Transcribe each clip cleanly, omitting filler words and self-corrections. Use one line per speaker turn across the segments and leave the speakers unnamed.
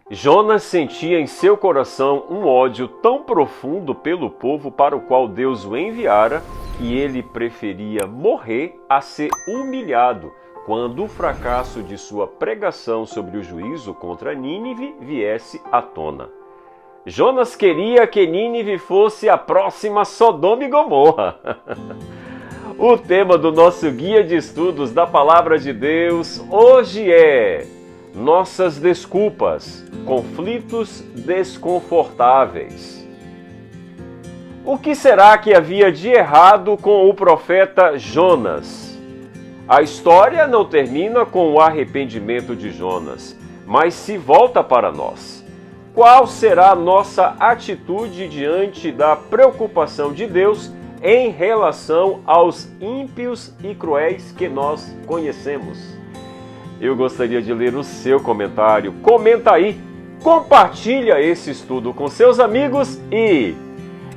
Jonas sentia em seu coração um ódio tão profundo pelo povo para o qual Deus o enviara que ele preferia morrer a ser humilhado quando o fracasso de sua pregação sobre o juízo contra Nínive viesse à tona. Jonas queria que Nínive fosse a próxima Sodoma e Gomorra. O tema do nosso guia de estudos da Palavra de Deus hoje é nossas desculpas, conflitos desconfortáveis. O que será que havia de errado com o profeta Jonas? A história não termina com o arrependimento de Jonas, mas se volta para nós. Qual será a nossa atitude diante da preocupação de Deus em relação aos ímpios e cruéis que nós conhecemos? Eu gostaria de ler o seu comentário. Comenta aí, compartilha esse estudo com seus amigos e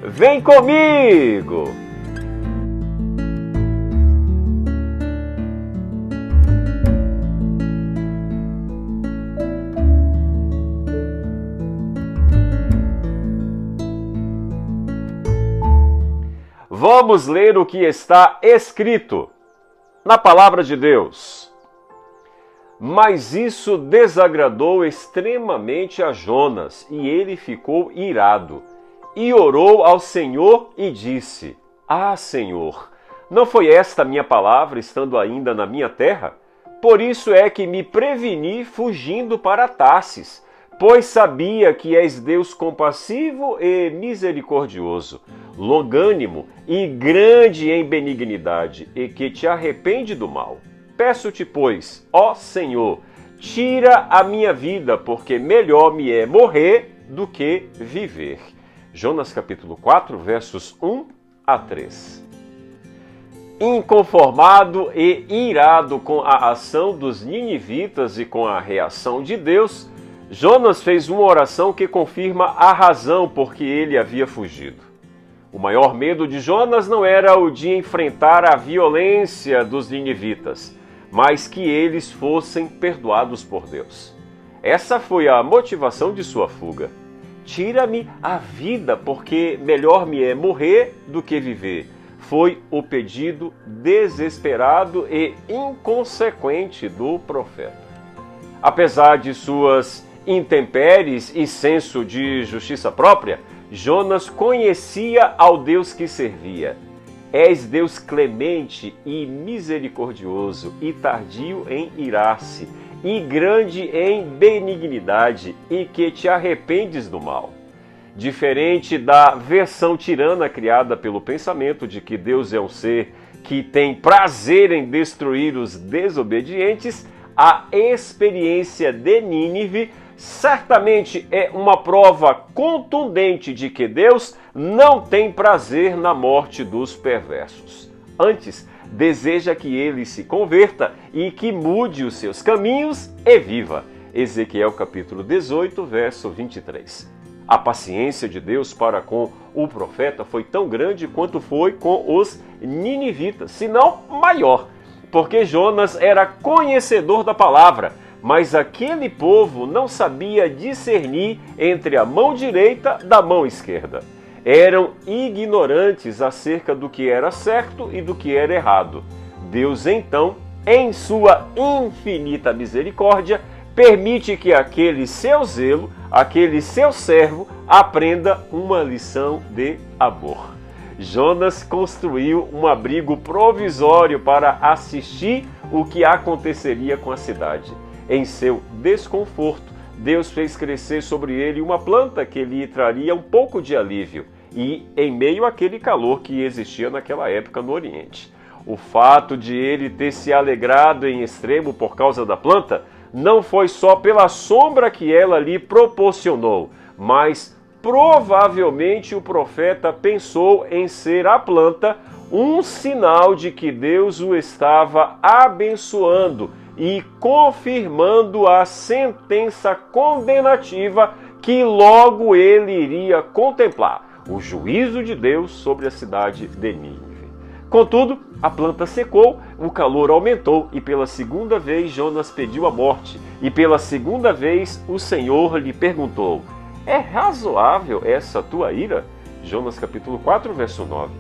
vem comigo! Vamos ler o que está escrito na Palavra de Deus. Mas isso desagradou extremamente a Jonas, e ele ficou irado, e orou ao Senhor e disse: Ah, Senhor, não foi esta minha palavra estando ainda na minha terra? Por isso é que me preveni fugindo para Tarsis, pois sabia que és Deus compassivo e misericordioso, longânimo e grande em benignidade, e que te arrepende do mal. Peço-te, pois, ó Senhor, tira a minha vida, porque melhor me é morrer do que viver. Jonas capítulo 4, versos 1 a 3. Inconformado e irado com a ação dos ninivitas e com a reação de Deus, Jonas fez uma oração que confirma a razão por que ele havia fugido. O maior medo de Jonas não era o de enfrentar a violência dos ninivitas, mas que eles fossem perdoados por Deus. Essa foi a motivação de sua fuga. Tira-me a vida, porque melhor me é morrer do que viver. Foi o pedido desesperado e inconsequente do profeta. Apesar de suas intempéries e senso de justiça própria, Jonas conhecia ao Deus que servia. És Deus clemente e misericordioso, e tardio em irar-se, e grande em benignidade, e que te arrependes do mal. Diferente da versão tirana criada pelo pensamento de que Deus é um ser que tem prazer em destruir os desobedientes, a experiência de Nínive certamente é uma prova contundente de que Deus não tem prazer na morte dos perversos. Antes, deseja que ele se converta e que mude os seus caminhos e viva. Ezequiel capítulo 18, verso 23. A paciência de Deus para com o profeta foi tão grande quanto foi com os ninivitas, se não maior, porque Jonas era conhecedor da palavra, mas aquele povo não sabia discernir entre a mão direita da mão esquerda. Eram ignorantes acerca do que era certo e do que era errado. Deus, então, em sua infinita misericórdia, permite que aquele seu zelo, aquele seu servo, aprenda uma lição de amor. Jonas construiu um abrigo provisório para assistir o que aconteceria com a cidade. Em seu desconforto, Deus fez crescer sobre ele uma planta que lhe traria um pouco de alívio, e em meio àquele calor que existia naquela época no Oriente. O fato de ele ter se alegrado em extremo por causa da planta não foi só pela sombra que ela lhe proporcionou, mas provavelmente o profeta pensou em ser a planta um sinal de que Deus o estava abençoando e confirmando a sentença condenativa que logo ele iria contemplar, o juízo de Deus sobre a cidade de Nínive. Contudo, a planta secou, o calor aumentou e pela segunda vez Jonas pediu a morte. E pela segunda vez o Senhor lhe perguntou: é razoável essa tua ira? Jonas capítulo 4, verso 9.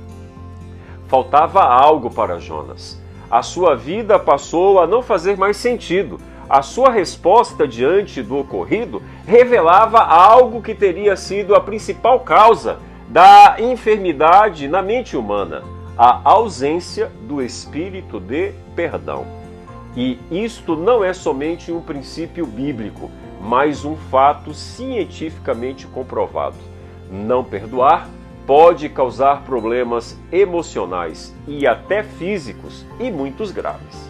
Faltava algo para Jonas. A sua vida passou a não fazer mais sentido. A sua resposta diante do ocorrido revelava algo que teria sido a principal causa da enfermidade na mente humana: a ausência do espírito de perdão. E isto não é somente um princípio bíblico, mas um fato cientificamente comprovado. Não perdoar pode causar problemas emocionais e até físicos, e muitos graves.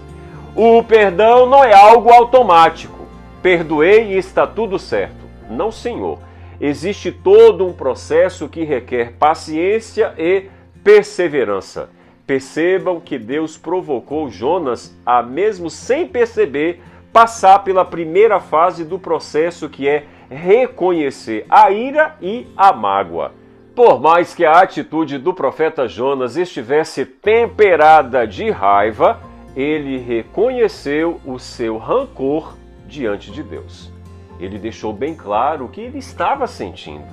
O perdão não é algo automático. Perdoei e está tudo certo. Não, senhor. Existe todo um processo que requer paciência e perseverança. Percebam que Deus provocou Jonas a, mesmo sem perceber, passar pela primeira fase do processo, que é reconhecer a ira e a mágoa. Por mais que a atitude do profeta Jonas estivesse temperada de raiva, ele reconheceu o seu rancor diante de Deus. Ele deixou bem claro o que ele estava sentindo.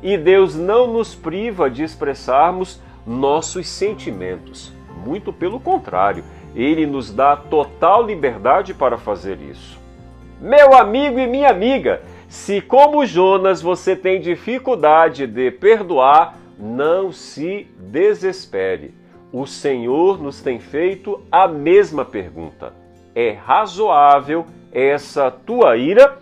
E Deus não nos priva de expressarmos nossos sentimentos. Muito pelo contrário, Ele nos dá total liberdade para fazer isso. Meu amigo e minha amiga, se como Jonas você tem dificuldade de perdoar, não se desespere. O Senhor nos tem feito a mesma pergunta: é razoável essa tua ira?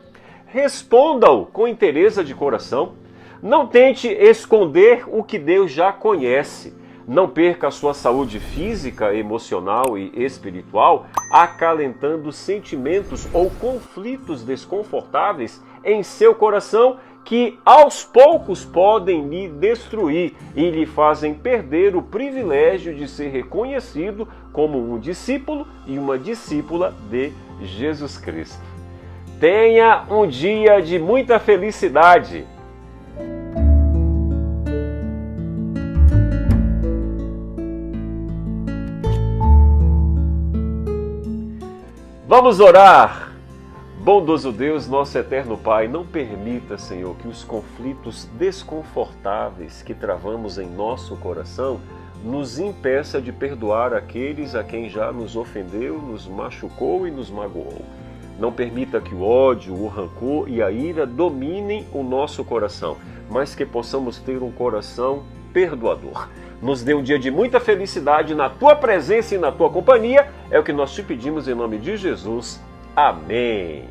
Responda-o com inteireza de coração. Não tente esconder o que Deus já conhece. Não perca a sua saúde física, emocional e espiritual acalentando sentimentos ou conflitos desconfortáveis em seu coração que aos poucos podem lhe destruir e lhe fazem perder o privilégio de ser reconhecido como um discípulo e uma discípula de Jesus Cristo. Tenha um dia de muita felicidade. Vamos orar. Bondoso Deus, nosso eterno Pai, não permita, Senhor, que os conflitos desconfortáveis que travamos em nosso coração nos impeça de perdoar aqueles a quem já nos ofendeu, nos machucou e nos magoou. Não permita que o ódio, o rancor e a ira dominem o nosso coração, mas que possamos ter um coração perdoador. Nos dê um dia de muita felicidade na Tua presença e na Tua companhia. É o que nós te pedimos em nome de Jesus. Amém.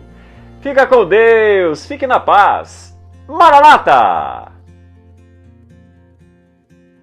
Fica com Deus, fique na paz. Maranata!